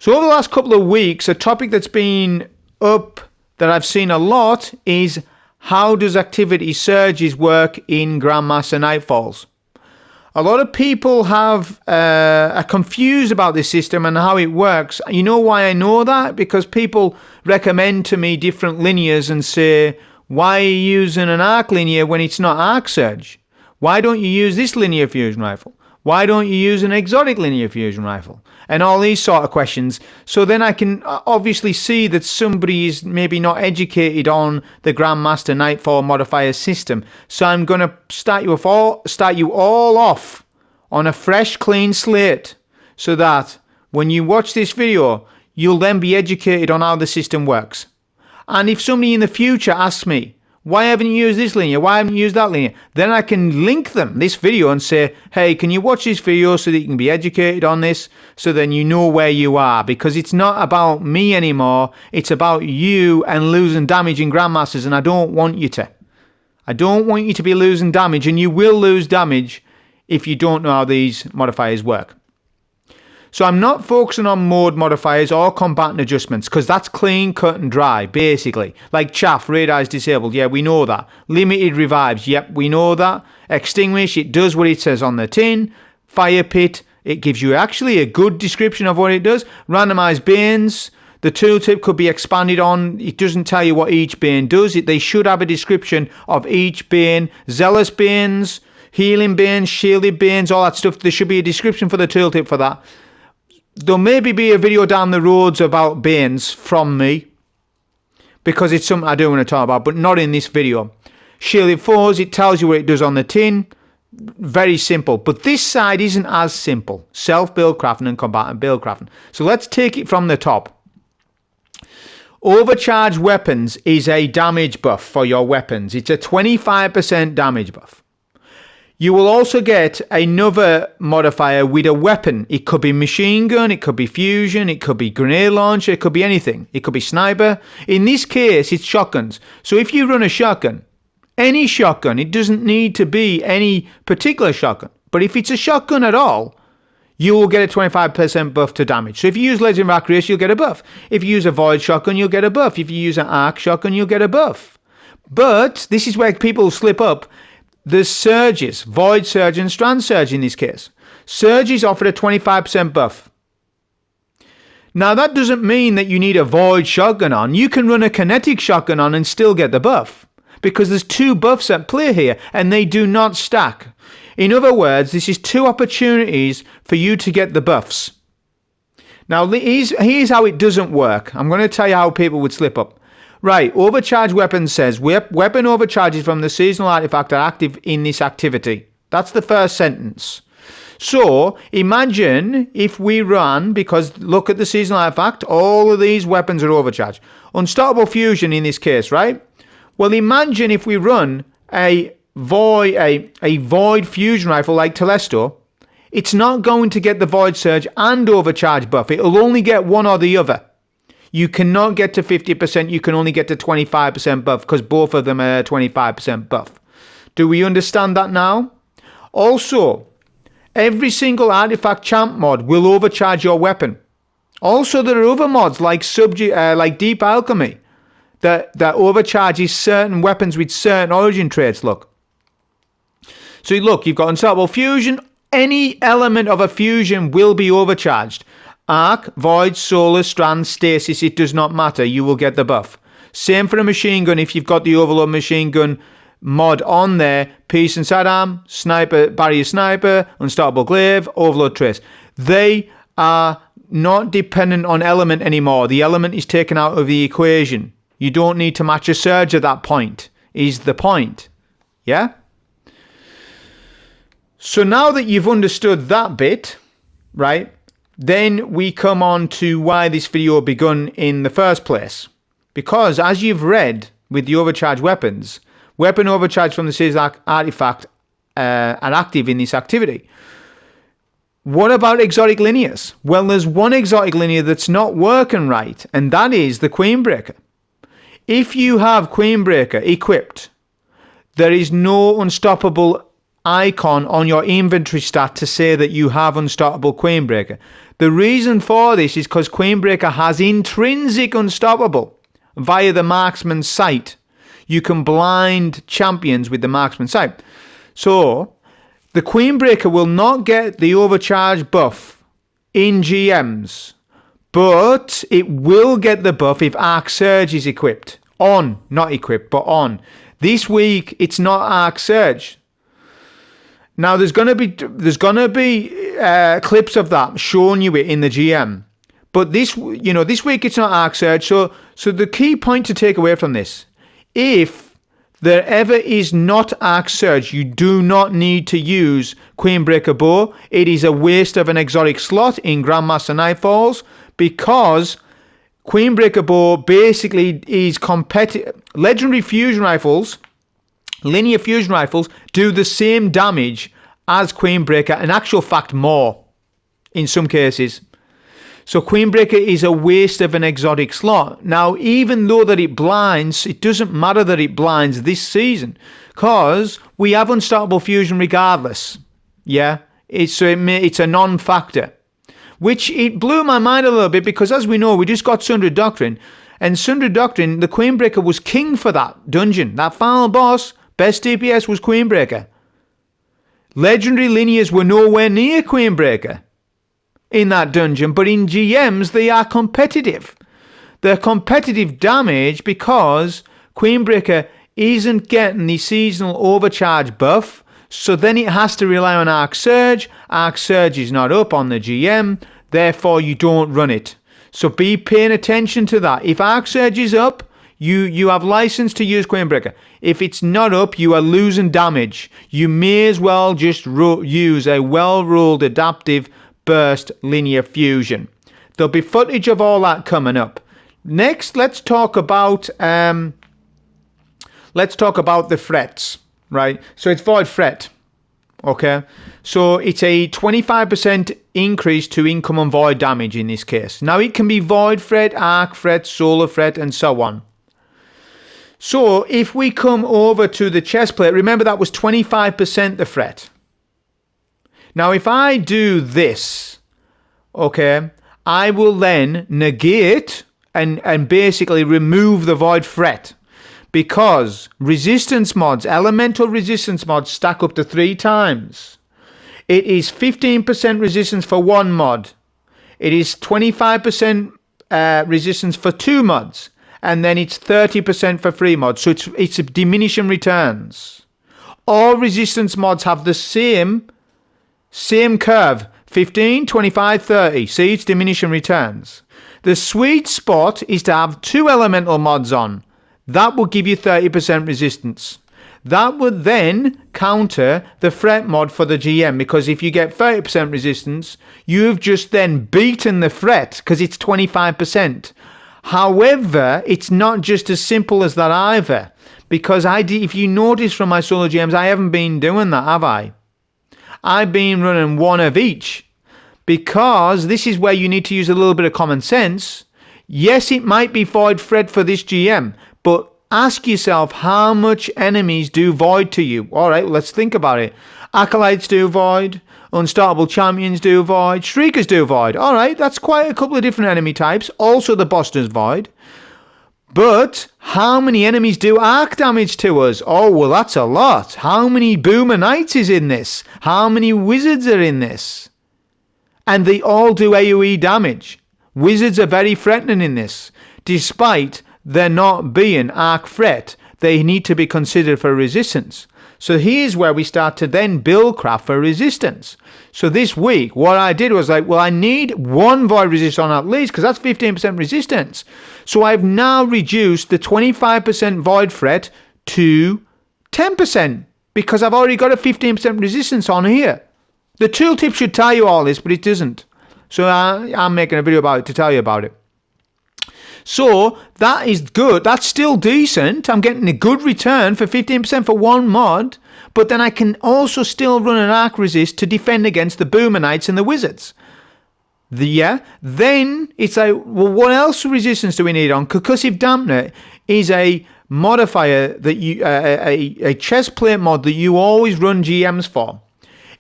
So over the last couple of weeks, a topic that's been up that I've seen a lot is how does activity surges work in Grandmaster Nightfalls? A lot of people are confused about this system and how it works. You know why I know that? Because people recommend to me different linears and say, why are you using an arc linear when it's not arc surge? Why don't you use this linear fusion rifle? Why don't you use an exotic linear fusion rifle? And all these sort of questions. So then I can obviously see that somebody is maybe not educated on the Grandmaster Nightfall modifier system. So I'm going to start you all off on a fresh, clean slate so that when you watch this video, you'll then be educated on how the system works. And if somebody in the future asks me, why haven't you used this linear? Why haven't you used that linear? Then I can link them this video and say, hey, can you watch this video so that you can be educated on this? So then you know where you are. Because it's not about me anymore. It's about you and losing damage in Grandmasters. And I don't want you to. I don't want you to be losing damage. And you will lose damage if you don't know how these modifiers work. So I'm not focusing on mode modifiers or combatant adjustments because that's clean, cut and dry, basically. Like chaff, radar is disabled, yeah, we know that. Limited revives, yep, we know that. Extinguish, it does what it says on the tin. Fire pit, it gives you actually a good description of what it does. Randomized banes, the tooltip could be expanded on. It doesn't tell you what each bane does. They should have a description of each bane. Zealous banes, healing banes, shielded banes, all that stuff. There should be a description for the tooltip for that. There'll maybe be a video down the roads about banes from me because it's something I do want to talk about, but not in this video. Shielded foes, it tells you what it does on the tin. Very simple. But this side isn't as simple. Self-build crafting and combatant build crafting. So let's take it from the top. Overcharged weapons is a damage buff for your weapons. It's a 25% damage buff. You will also get another modifier with a weapon. It could be machine gun, it could be fusion, it could be grenade launcher, it could be anything. It could be sniper. In this case, it's shotguns. So if you run a shotgun, any shotgun, it doesn't need to be any particular shotgun. But if it's a shotgun at all, you will get a 25% buff to damage. So if you use Legendary Race, you'll get a buff. If you use a Void shotgun, you'll get a buff. If you use an Arc shotgun, you'll get a buff. But this is where people slip up. There's surges, Void Surge and Strand Surge in this case. Surges offer a 25% buff. Now that doesn't mean that you need a Void shotgun on. You can run a kinetic shotgun on and still get the buff. Because there's two buffs at play here and they do not stack. In other words, this is two opportunities for you to get the buffs. Now here's how it doesn't work. I'm going to tell you how people would slip up. Right, Overcharged Weapon says, weapon overcharges from the seasonal artifact are active in this activity. That's the first sentence. So, imagine if we run, because look at the seasonal artifact, all of these weapons are overcharged. Unstoppable Fusion in this case, right? Well, imagine if we run a Void Fusion Rifle like Telesto. It's not going to get the Void Surge and Overcharge buff. It'll only get one or the other. You cannot get to 50%, you can only get to 25% buff because both of them are 25% buff. Do we understand that now? Also, every single artifact champ mod will overcharge your weapon. Also, there are other mods like Deep Alchemy that overcharges certain weapons with certain origin traits, look. So look, you've got Unstoppable Fusion. Any element of a fusion will be overcharged. Arc, Void, Solar, Strand, Stasis, it does not matter. You will get the buff. Same for a machine gun. If you've got the Overload machine gun mod on there, Peace and Sidearm, Sniper, Barrier Sniper, Unstoppable Glaive, Overload Trace. They are not dependent on element anymore. The element is taken out of the equation. You don't need to match a surge at that point, is the point. Yeah? So now that you've understood that bit, right? Then we come on to why this video begun in the first place. Because as you've read with the overcharged weapons, weapon overcharged from the seasonal artifact are active in this activity. What about exotic linears? Well, there's one exotic linear that's not working right, and that is the Queenbreaker. If you have Queenbreaker equipped, there is no unstoppable icon on your inventory stat to say that you have unstoppable Queenbreaker. The reason for this is because Queenbreaker has intrinsic unstoppable via the marksman's sight. You can blind champions with the marksman's sight. So the Queenbreaker will not get the overcharge buff in GMs, but it will get the buff if Arc Surge is equipped. On, not equipped, but on. This week it's not Arc Surge. Now there's gonna be clips of that showing you it in the GM, but this week it's not Arc Surge. So the key point to take away from this, if there ever is not Arc Surge, you do not need to use Queenbreaker Bow. It is a waste of an exotic slot in Grandmaster Nightfalls because Queenbreaker Bow basically is competitive. Legendary fusion rifles, linear fusion rifles, do the same damage as Queenbreaker, in actual fact more in some cases. So Queenbreaker is a waste of an exotic slot. Now, even though that it blinds, it doesn't matter that it blinds this season because we have unstoppable fusion regardless. Yeah, it's a non-factor, which it blew my mind a little bit because, as we know, we just got Sundered Doctrine, and Sundered Doctrine, the Queenbreaker was king for that dungeon. That final boss, best DPS was Queenbreaker. Legendary linears were nowhere near Queenbreaker in that dungeon, but in GMs they are competitive. They're competitive damage because Queenbreaker isn't getting the seasonal overcharge buff, so then it has to rely on Arc Surge. Arc Surge is not up on the GM, therefore you don't run it. So be paying attention to that. If Arc Surge is up, you have license to use Queenbreaker. If it's not up, you are losing damage. You may as well just use a well-ruled adaptive burst linear fusion. There'll be footage of all that coming up. Next, let's talk about the frets, right? So it's Void Fret, okay? So it's a 25% increase to income and void damage in this case. Now it can be Void Fret, Arc Fret, Solar Fret, and so on. So if we come over to the chest plate, remember that was 25% the fret. Now if I do this, okay, I will then negate and basically remove the void fret because resistance mods, elemental resistance mods stack up to 3 times. It is 15% resistance for one mod. It is 25% resistance for 2 mods. And then it's 30% for 3 mods. So it's a diminishing returns. All resistance mods have the same curve. 15, 25, 30. See, it's diminishing returns. The sweet spot is to have 2 elemental mods on. That will give you 30% resistance. That would then counter the fret mod for the GM, because if you get 30% resistance, you've just then beaten the fret because it's 25%. However, it's not just as simple as that either, because if you notice from my solo GMs, I haven't been doing that, have I? I've been running one of each, because this is where you need to use a little bit of common sense. Yes, it might be Void Fret for this GM, but ask yourself how much enemies do Void to you. All right, let's think about it. Acolytes do Void. Unstoppable Champions do Void. Shriekers do Void. All right, that's quite a couple of different enemy types. Also the boss does Void. But how many enemies do arc damage to us? Oh, well, that's a lot. How many Boomer Knights is in this? How many Wizards are in this? And they all do AoE damage. Wizards are very threatening in this. Despite there not being arc fret, they need to be considered for resistance. So here's where we start to then build craft for resistance. So this week, what I did was like, well, I need 1 void resist on at least, because that's 15% resistance. So I've now reduced the 25% void fret to 10%, because I've already got a 15% resistance on here. The tooltip should tell you all this, but it doesn't. So I'm making a video about it to tell you about it. So that is good. That's still decent. I'm getting a good return for 15% for 1 mod, but then I can also still run an arc resist to defend against the Boomer Knights and the Wizards. Then it's like, well, what else resistance do we need on? Concussive Dampener is a modifier that you a chest plate mod that you always run GMs for.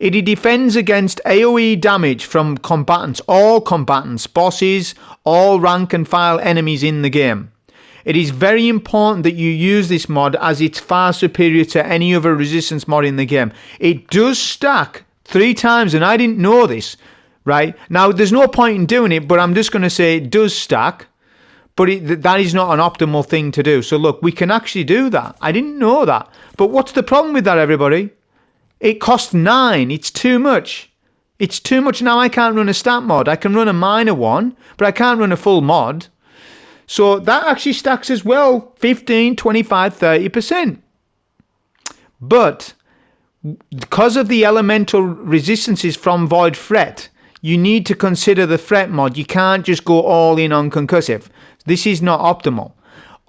It defends against AoE damage from combatants, all combatants, bosses, all rank and file enemies in the game. It is very important that you use this mod as it's far superior to any other resistance mod in the game. It does stack 3 times, and I didn't know this, right? Now, there's no point in doing it, but I'm just going to say it does stack, but that is not an optimal thing to do. So look, we can actually do that. I didn't know that. But what's the problem with that, everybody? It costs 9. It's too much. It's too much. Now I can't run a stat mod. I can run a minor one, but I can't run a full mod. So that actually stacks as well, 15, 25, 30%. But because of the elemental resistances from Void Threat, you need to consider the threat mod. You can't just go all in on concussive. This is not optimal.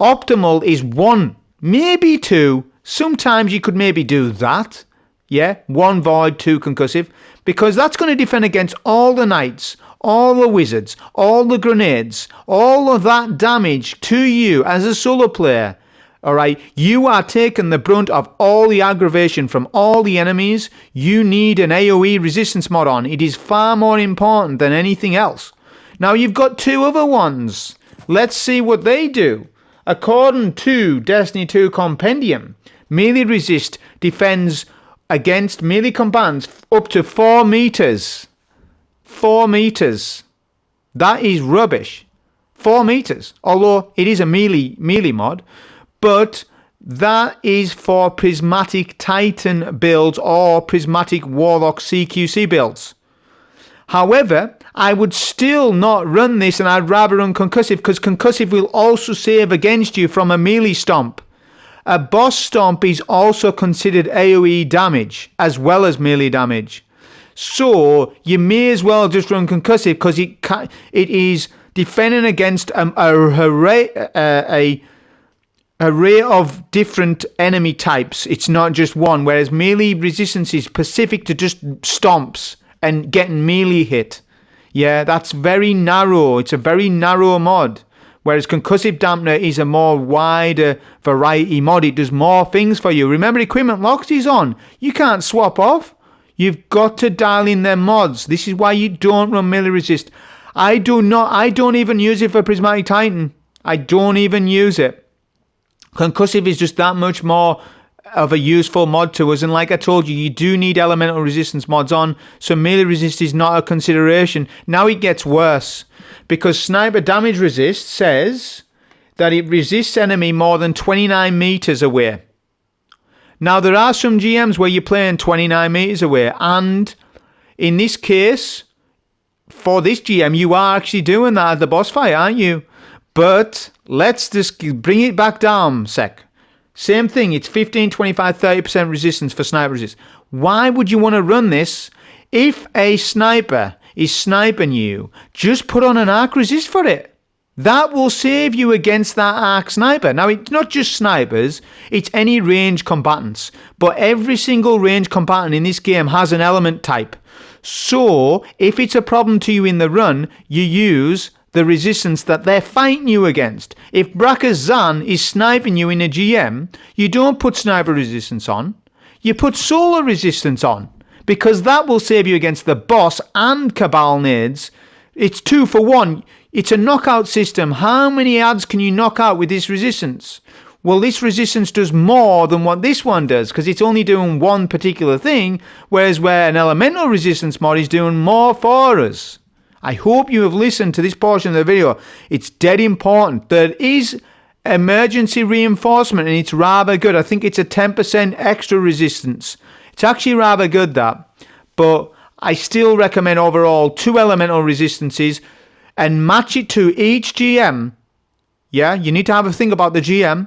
Optimal is 1, maybe 2. Sometimes you could maybe do that. Yeah, 1 Void, 2 concussive. Because that's going to defend against all the knights, all the wizards, all the grenades, all of that damage to you as a solo player. Alright, you are taking the brunt of all the aggravation from all the enemies. You need an AoE resistance mod on. It is far more important than anything else. Now you've got 2 other ones. Let's see what they do. According to Destiny 2 Compendium, melee resist defends against melee combatants up to 4 meters. 4 meters. That is rubbish. 4 meters. Although it is a melee mod. But that is for Prismatic Titan builds or Prismatic Warlock CQC builds. However, I would still not run this, and I'd rather run Concussive, because Concussive will also save against you from a melee stomp. A boss stomp is also considered AoE damage as well as melee damage. So you may as well just run Concussive, because it is defending against an array of different enemy types. It's not just one, whereas melee resistance is specific to just stomps and getting melee hit. Yeah, that's very narrow. It's a very narrow mod. Whereas Concussive Dampener is a more wider variety mod. It does more things for you. Remember, equipment locks is on. You can't swap off. You've got to dial in their mods. This is why you don't run melee resist. I don't even use it for Prismatic Titan. I don't even use it. Concussive is just that much more of a useful mod to us, and like I told you, you do need elemental resistance mods on, so melee resist is not a consideration. Now it gets worse, because Sniper Damage Resist says that it resists enemy more than 29 meters away. Now there are some GMs where you're playing 29 meters away, and in this case, for this GM, you are actually doing that at the boss fight, aren't you? But let's just bring it back down a sec. Same thing, it's 15, 25, 30% resistance for sniper resist. Why would you want to run this? If a sniper is sniping you, just put on an arc resist for it. That will save you against that arc sniper. Now, it's not just snipers, it's any range combatants. But every single range combatant in this game has an element type. So, if it's a problem to you in the run, you use the resistance that they're fighting you against. If Brackus Zan is sniping you in a GM, you don't put sniper resistance on. You put solar resistance on, because that will save you against the boss and Cabal nades. It's 2 for 1. It's a knockout system. How many ads can you knock out with this resistance? Well, this resistance does more than what this one does, because it's only doing one particular thing, whereas where an elemental resistance mod is doing more for us. I hope you have listened to this portion of the video. It's dead important. There is emergency reinforcement, and it's rather good. I think it's a 10% extra resistance. It's actually rather good, that. But I still recommend overall 2 elemental resistances and match it to each GM. Yeah, you need to have a think about the GM.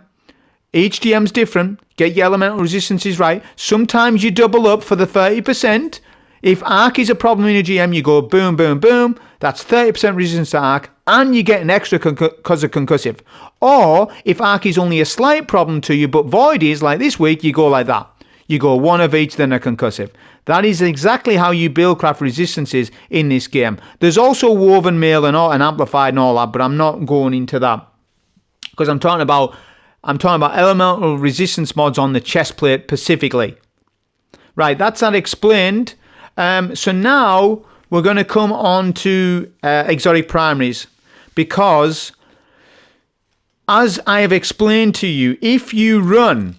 Each GM's different. Get your elemental resistances right. Sometimes you double up for the 30%. If arc is a problem in a GM, you go boom, boom, boom. That's 30% resistance to arc, and you get an extra because of concussive. Or if arc is only a slight problem to you, but void is, like this week, you go like that. You go one of each, then a concussive. That is exactly how you build craft resistances in this game. There's also woven mail and amplified and all that, but I'm not going into that, because I'm talking about elemental resistance mods on the chest plate specifically. Right, that's that explained. So now we're going to come on to exotic primaries, because as I have explained to you, if you run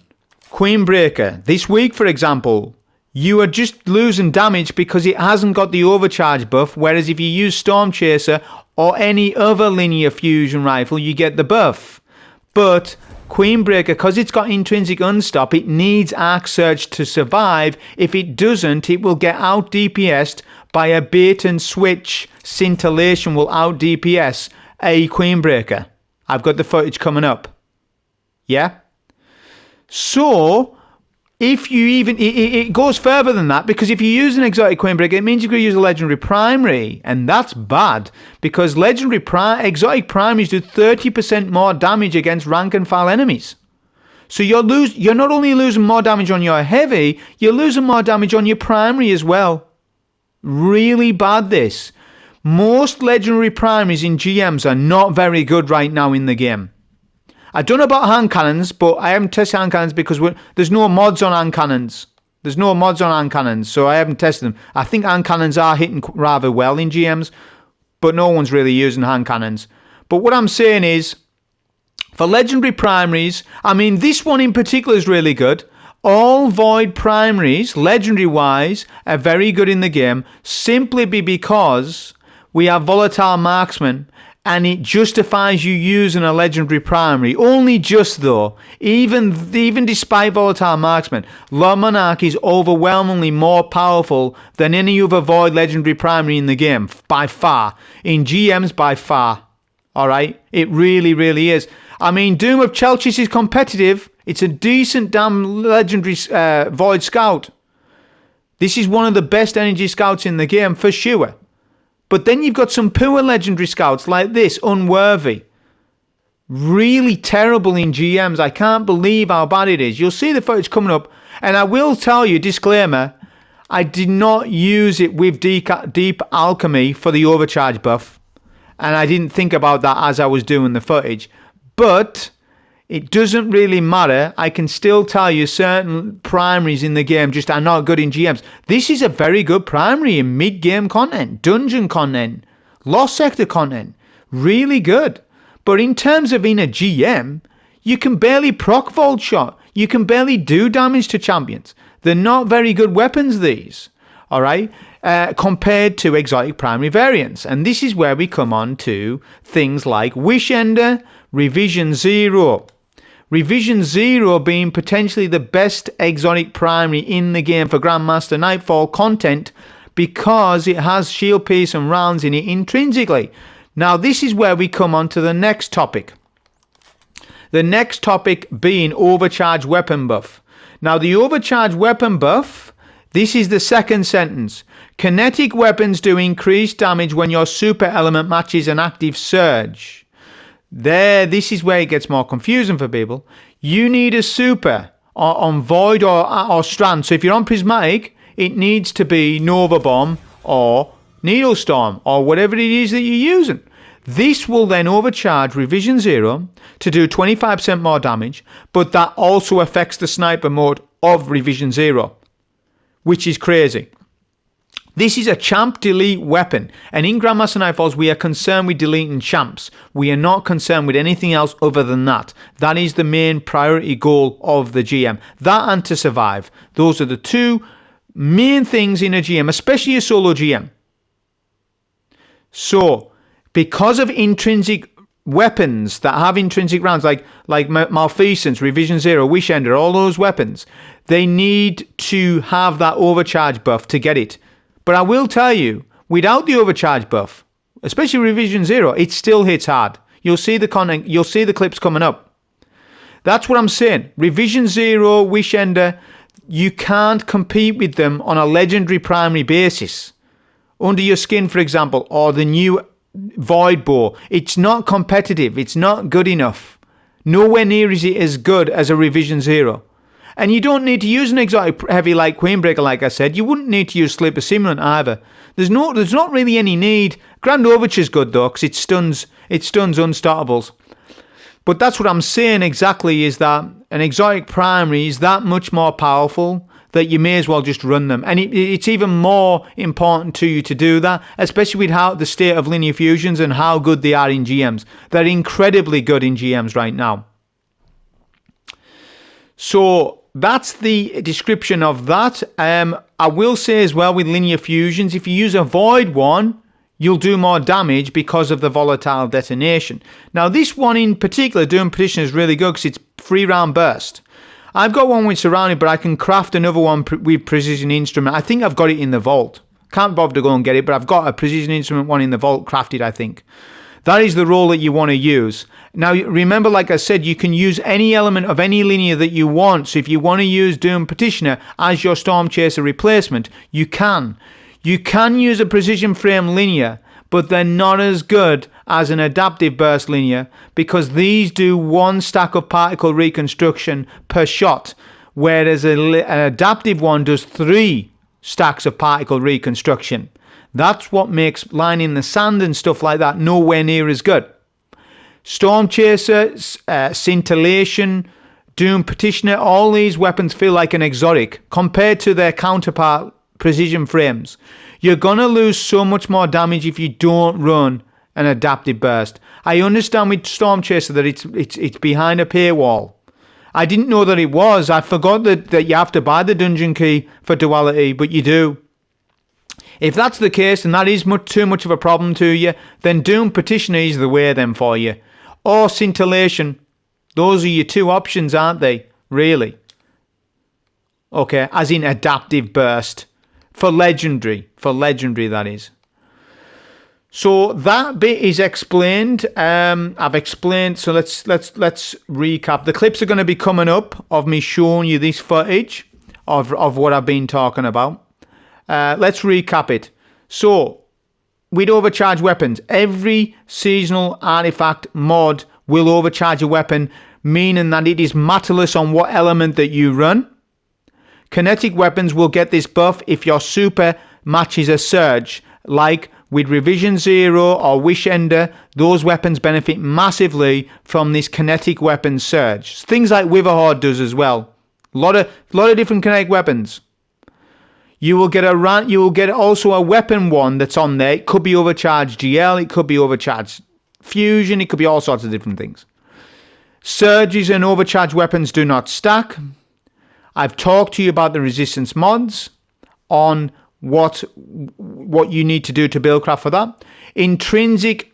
Queenbreaker this week, for example, you are just losing damage because it hasn't got the overcharge buff, whereas if you use Stormchaser or any other linear fusion rifle, you get the buff. But Queenbreaker, because it's got intrinsic unstop, it needs Arc Surge to survive. If it doesn't, it will get out DPS'd by a bait and switch. Scintillation will out DPS a Queenbreaker. I've got the footage coming up. Yeah? So, if you even... It goes further than that, because if you use an exotic Queenbreaker, it means you're going to use a legendary primary, and that's bad, because exotic primaries do 30% more damage against rank and file enemies. So you're not only losing more damage on your heavy, you're losing more damage on your primary as well. Really bad, this. Most legendary primaries in GMs are not very good right now in the game. I don't know about hand cannons, but I haven't tested hand cannons because there's no mods on hand cannons. There's no mods on hand cannons, so I haven't tested them. I think hand cannons are hitting rather well in GMs, but no one's really using hand cannons. But what I'm saying is, for legendary primaries, I mean, this one in particular is really good. All void primaries, legendary-wise, are very good in the game, simply because we have volatile marksman, and it justifies you using a legendary primary. Only just though. Even despite volatile marksman, Lord Monarch is overwhelmingly more powerful than any other void legendary primary in the game. By far. In GMs, by far. Alright? It really, really is. I mean, Doom of Chelchis is competitive. It's a decent damn legendary void scout. This is one of the best energy scouts in the game, for sure. But then you've got some poor legendary scouts like this, Unworthy. Really terrible in GMs. I can't believe how bad it is. You'll see the footage coming up. And I will tell you, disclaimer, I did not use it with Deep Alchemy for the overcharge buff. And I didn't think about that as I was doing the footage. But it doesn't really matter. I can still tell you certain primaries in the game just are not good in GMs. This is a very good primary in mid-game content, dungeon content, Lost Sector content. Really good. But in terms of in a GM, you can barely proc Volt Shot. You can barely do damage to champions. They're not very good weapons, these. Alright? Compared to exotic primary variants. And this is where we come on to things like Wish Ender, Revision 0. Revision 0 being potentially the best exotic primary in the game for Grandmaster Nightfall content, because it has shield piece and rounds in it intrinsically. Now this is where we come on to the next topic. The next topic being Overcharged weapon buff. Now the Overcharged weapon buff, this is the second sentence. Kinetic weapons do increased damage when your super element matches an active surge. This is where it gets more confusing for people. You need a super on Void or Strand. So if you're on Prismatic, it needs to be Nova Bomb or Needle Storm or whatever it is that you're using. This will then overcharge Revision 0 to do 25% more damage, but that also affects the sniper mode of Revision 0, which is crazy. This is a champ delete weapon, and in Grandmaster Nightfalls we are concerned with deleting champs. We are not concerned with anything else other than that. That is the main priority goal of the GM. That and to survive. Those are the two main things in a GM, especially a solo GM. So, because of intrinsic weapons that have intrinsic rounds, like Malfeasance, Revision 0, Wish Ender, all those weapons, they need to have that overcharge buff to get it. But I will tell you, without the overcharge buff, especially Revision 0, it still hits hard. You'll see the content, you'll see the clips coming up. That's what I'm saying. Revision 0, Wish Ender, you can't compete with them on a legendary primary basis. Under Your Skin, for example, or the new Void Bow. It's not competitive. It's not good enough. Nowhere near is it as good as a Revision 0. And you don't need to use an exotic heavy like Queenbreaker, like I said. You wouldn't need to use Sleeper Simulant either. There's not really any need. Grand Overture's good though, because it stuns unstopables. But that's what I'm saying exactly, is that an exotic primary is that much more powerful that you may as well just run them. And it's even more important to you to do that, especially with how the state of linear fusions and how good they are in GMs. They're incredibly good in GMs right now. So that's the description of that. I will say as well with linear fusions, if you use a void one, you'll do more damage because of the volatile detonation. Now this one in particular, Doom Petitioner, is really good because it's 3-round burst. I've got one with Surrounded, but I can craft another one with Precision Instrument. I think I've got it in the vault. Can't bother to go and get it, but I've got a Precision Instrument one in the vault crafted, I think. That is the role that you want to use. Now, remember, like I said, you can use any element of any linear that you want. So if you want to use Doom Petitioner as your Stormchaser replacement, you can. You can use a Precision Frame linear, but they're not as good as an Adaptive Burst linear because these do 1 stack of particle reconstruction per shot, whereas an adaptive one does 3 stacks of particle reconstruction. That's what makes line in the sand and stuff like that nowhere near as good. Stormchaser, Scintillation, Doom Petitioner, all these weapons feel like an exotic compared to their counterpart Precision Frames. You're going to lose so much more damage if you don't run an Adaptive Burst. I understand with Stormchaser that it's behind a paywall. I didn't know that it was. I forgot that you have to buy the dungeon key for duality, but you do. If that's the case and that is too much of a problem to you, then Doom Petitioner is the way then for you. Or Scintillation. Those are your 2 options, aren't they? Really? Okay, as in Adaptive Burst. For Legendary. For Legendary, that is. So that bit is explained. I've explained. So let's recap. The clips are going to be coming up of me showing you this footage of what I've been talking about. Let's recap it. So with overcharged weapons, every seasonal artifact mod will overcharge a weapon, meaning that it is matterless on what element that you run. Kinetic weapons will get this buff if your super matches a surge, like with Revision Zero or Wish Ender. Those weapons benefit massively from this kinetic weapon surge. Things like Witherhoard does as well. A lot of different kinetic weapons. You will get also a weapon one that's on there. It could be Overcharged GL, it could be Overcharged Fusion, it could be all sorts of different things. Surges and overcharged weapons do not stack. I've talked to you about the resistance mods on what you need to do to build craft for that. Intrinsic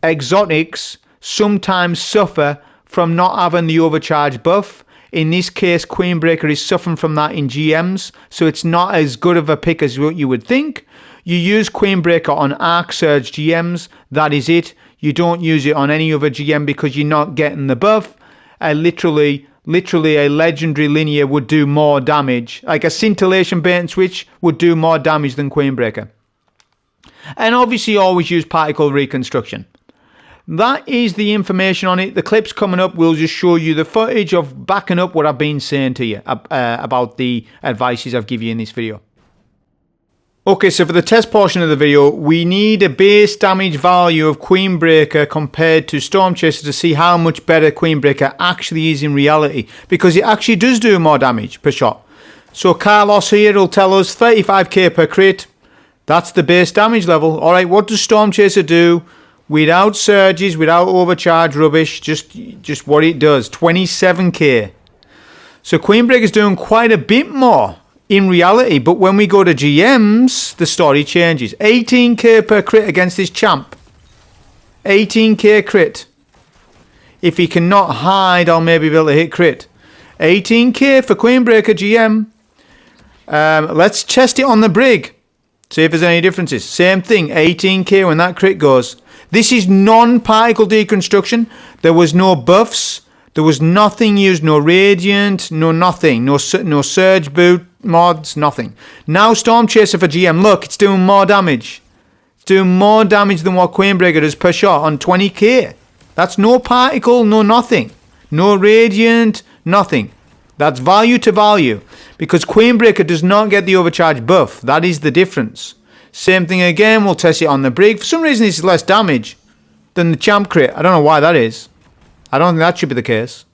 exotics sometimes suffer from not having the overcharge buff. In this case, Queenbreaker is suffering from that in GMs, so it's not as good of a pick as what you would think. You use Queenbreaker on Arc Surge GMs, that is it. You don't use it on any other GM because you're not getting the buff. Literally a Legendary linear would do more damage. Like a Scintillation bait and switch would do more damage than Queenbreaker. And obviously always use particle reconstruction. That is the information on it. The clips coming up will just show you the footage of backing up what I've been saying to you about the advices I've given you in this video. Okay, so for the test portion of the video, we need a base damage value of Queenbreaker compared to Stormchaser to see how much better Queenbreaker actually is in reality, because it actually does do more damage per shot. So Carlos here will tell us 35k per crit. That's the base damage level. Alright, what does Stormchaser do without surges, without overcharge rubbish, just what it does? 27k. So Queenbreaker is doing quite a bit more in reality, but when we go to GMs, the story changes. 18k per crit against this champ. 18k crit. If he cannot hide, I'll maybe be able to hit crit. 18k for Queenbreaker GM. Let's test it on the Brig. See if there's any differences. Same thing, 18k when that crit goes. This is non-particle deconstruction. There was no buffs. There was nothing used, no radiant, no nothing, no surge boot mods, nothing. Now Stormchaser for GM, look, it's doing more damage. It's doing more damage than what Queenbreaker does per shot on 20k. That's no particle, no nothing. No radiant, nothing. That's value to value. Because Queenbreaker does not get the overcharge buff. That is the difference. Same thing again, we'll test it on the Brig. For some reason it's less damage than the champ crit. I don't know why that is. I don't think that should be the case.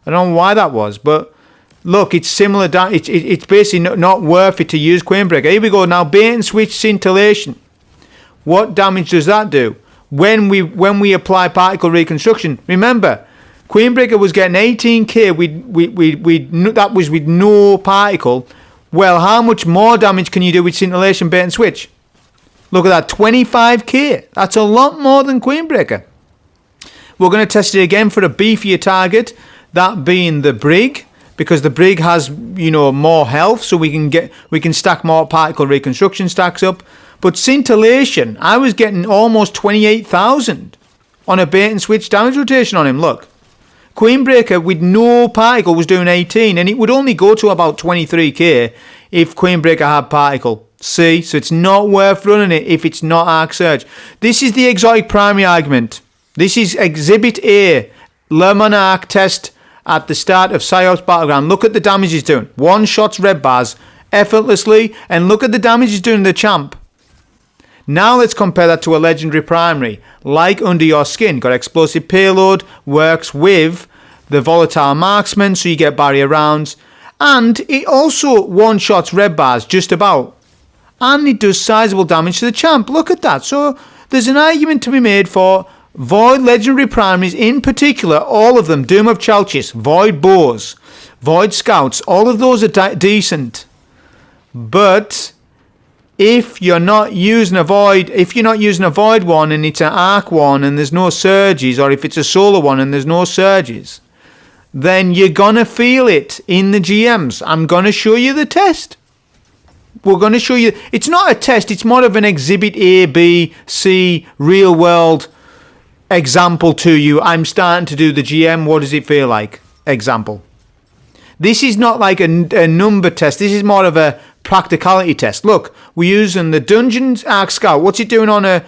I don't know why that was, but Look, it's similar. It's basically not worth it to use Queenbreaker. Here we go. Now, bait and switch Scintillation. What damage does that do? When we apply particle reconstruction, remember, Queenbreaker was getting 18k. That was with no particle. Well, how much more damage can you do with Scintillation, bait and switch? Look at that, 25k. That's a lot more than Queenbreaker. We're going to test it again for a beefier target, that being the Brig, because the Brig has, more health, so we can stack more particle reconstruction stacks up. But Scintillation, I was getting almost 28,000 on a bait and switch damage rotation on him. Look, Queenbreaker with no particle was doing 18, and it would only go to about 23k if Queenbreaker had particle. See, so it's not worth running it if it's not Arc Surge. This is the exotic primary argument. This is Exhibit A, Le Monarch test at the start of Psyops Battleground. Look at the damage he's doing. One shots red bars effortlessly, and look at the damage he's doing to the champ. Now let's compare that to a legendary primary, like Under Your Skin. Got explosive payload, works with the volatile marksman, so you get barrier rounds. And it also one-shots red bars, just about. And it does sizable damage to the champ. Look at that. So there's an argument to be made for Void legendary primaries, in particular, all of them. Doom of Chalchis, Void Bows, Void Scouts, all of those are decent. But if you're not using a Void, one and it's an Arc one and there's no surges, or if it's a Solar one and there's no surges, then you're gonna feel it in the GMs. I'm gonna show you the test. We're going to show you. It's not a test. It's more of an Exhibit A, B, C, real world example to you. I'm starting to do the GM. What does it feel like? Example. This is not like a number test. This is more of a practicality test. Look, we're using the Dungeons Arc Scout. What's it doing on a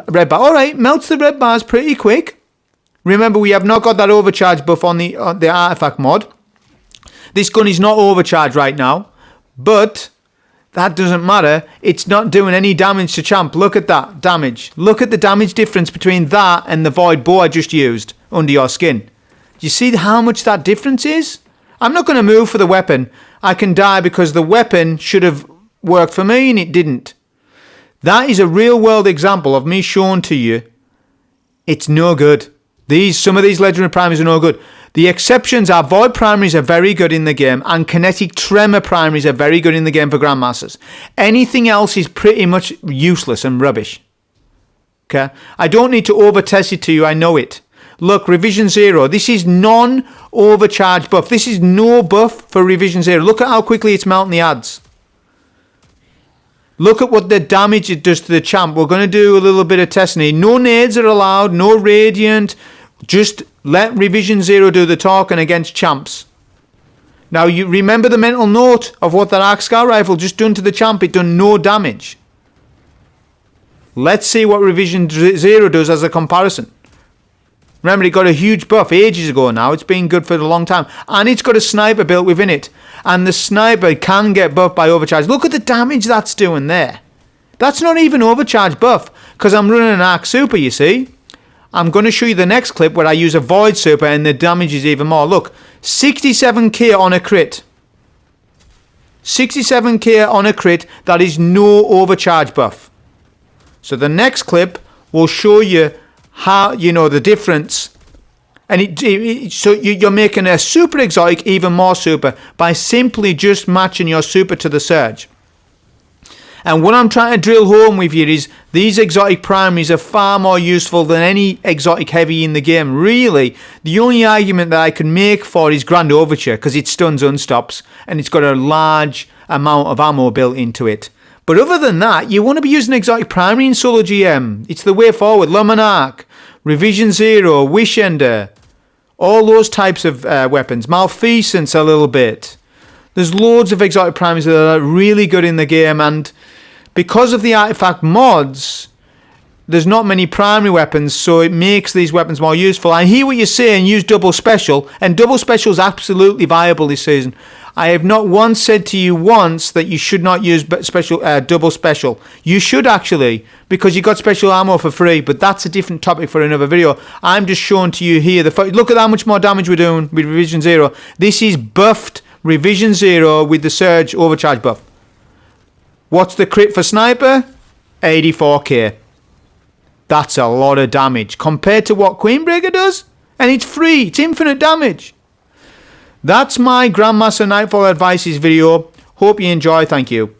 red bar? All right, melts the red bars pretty quick. Remember, we have not got that overcharge buff on the artifact mod. This gun is not overcharged right now, but that doesn't matter. It's not doing any damage to champ. Look at that damage. Look at the damage difference between that and the Void Bow I just used Under Your Skin. Do you see how much that difference is? I'm not going to move for the weapon. I can die because the weapon should have worked for me and it didn't. That is a real world example of me showing to you it's no good. Some of these legendary primaries are no good. The exceptions are Void primaries are very good in the game, and Kinetic Tremor primaries are very good in the game for Grandmasters. Anything else is pretty much useless and rubbish. Okay? I don't need to over-test it to you, I know it. Look, Revision 0. This is non-overcharge buff. This is no buff for Revision 0. Look at how quickly it's melting the ads. Look at what the damage it does to the champ. We're going to do a little bit of testing here. No nades are allowed, no Radiant. Just let Revision 0 do the talking against champs. Now, you remember the mental note of what that Arc Scout Rifle just done to the champ. It done no damage. Let's see what Revision 0 does as a comparison. Remember, it got a huge buff ages ago now. It's been good for a long time. And it's got a sniper built within it. And the sniper can get buffed by overcharge. Look at the damage that's doing there. That's not even overcharge buff, because I'm running an Arc Super, you see. I'm going to show you the next clip where I use a Void Super and the damage is even more. Look, 67k on a crit. 67k on a crit. That is no overcharge buff. So the next clip will show you how, the difference. And so you're making a super exotic even more super by simply just matching your super to the surge. And what I'm trying to drill home with you is these exotic primaries are far more useful than any exotic heavy in the game. Really, the only argument that I can make for is Grand Overture, because it stuns unstops and it's got a large amount of ammo built into it. But other than that, you want to be using exotic primary in solo GM. It's the way forward. Le Monarch, Revision 0, Wishender, all those types of weapons. Malfeasance a little bit. There's loads of exotic primaries that are really good in the game, and because of the artifact mods, there's not many primary weapons, so it makes these weapons more useful. I hear what you're saying, use double special, and double special is absolutely viable this season. I have not once said to you once that you should not use double special. You should actually, because you got special ammo for free, but that's a different topic for another video. I'm just showing to you here, look at how much more damage we're doing with Revision 0. This is buffed Revision 0 with the Surge Overcharge buff. What's the crit for Sniper? 84k. That's a lot of damage compared to what Queenbreaker does. And it's free. It's infinite damage. That's my Grandmaster Nightfall advices video. Hope you enjoy. Thank you.